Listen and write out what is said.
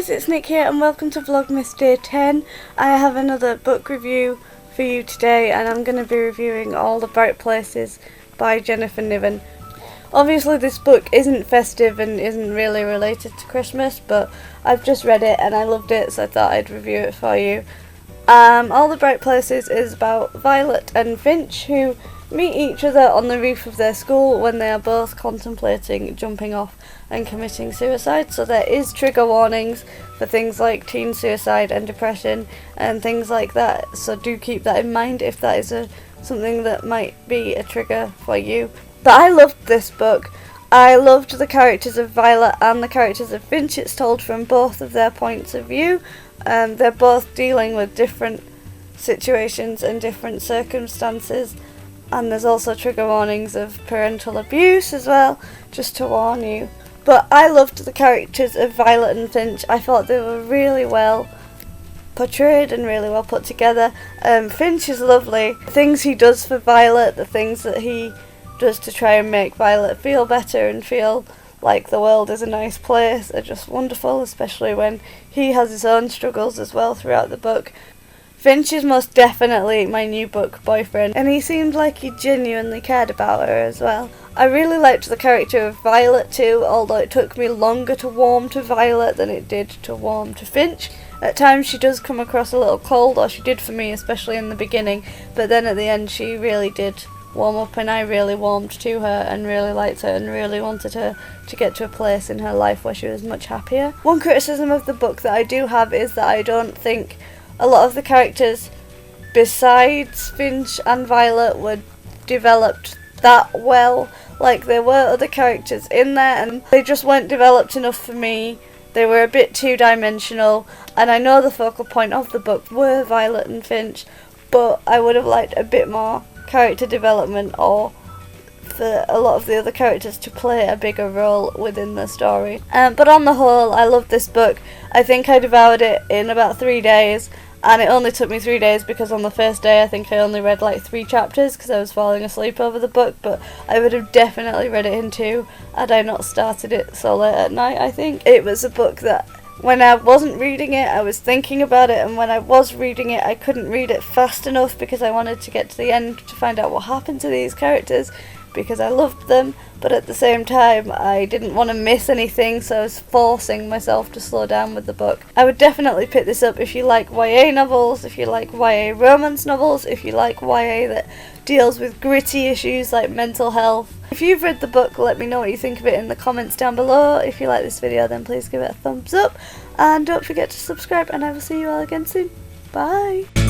guys, it's Nick here and welcome to Vlogmas Day 10. I have another book review for you today and I'm going to be reviewing All the Bright Places by Jennifer Niven. Obviously this book isn't festive and isn't really related to Christmas, but I've just read it and I loved it, so I thought I'd review it for you. All the Bright Places is about Violet and Finch, who meet each other on the roof of their school when they are both contemplating jumping off and committing suicide. So there is trigger warnings for things like teen suicide and depression and things like that, so do keep that in mind if that is something that might be a trigger for you. But I loved this book. I loved the characters of Violet and the characters of Finch. It's told from both of their points of view. They're both dealing with different situations and different circumstances, and there's also trigger warnings of parental abuse as well, just to warn you. But I loved the characters of Violet and Finch. I thought they were really well portrayed and really well put together. Finch is lovely. The things he does for Violet, the things that he does to try and make Violet feel better and feel like the world is a nice place, are just wonderful, especially when he has his own struggles as well throughout the book. Finch is most definitely my new book boyfriend, and he seemed like he genuinely cared about her as well. I really liked the character of Violet too, although it took me longer to warm to Violet than it did to warm to Finch. At times she does come across a little cold, or she did for me, especially in the beginning, but then at the end she really did warm up and I really warmed to her and really liked her and really wanted her to get to a place in her life where she was much happier. One criticism of the book that I do have is that I don't think a lot of the characters besides Finch and Violet were developed that well. Like, there were other characters in there and they just weren't developed enough for me. They were a bit two-dimensional, and I know the focal point of the book were Violet and Finch, but I would have liked a bit more character development, or for a lot of the other characters to play a bigger role within the story. But on the whole, I loved this book. I think I devoured it in about 3 days, and it only took me 3 days because on the first day I think I only read like 3 chapters because I was falling asleep over the book, but I would have definitely read it in 2 had I not started it so late at night. I think it was a book that when I wasn't reading it, I was thinking about it, and when I was reading it, I couldn't read it fast enough because I wanted to get to the end to find out what happened to these characters, because I loved them, but at the same time I didn't want to miss anything, so I was forcing myself to slow down with the book. I would definitely pick this up if you like YA novels, if you like YA romance novels, if you like YA that deals with gritty issues like mental health. If you've read the book, let me know what you think of it in the comments down below. If you like this video, then please give it a thumbs up, and don't forget to subscribe, and I will see you all again soon. Bye!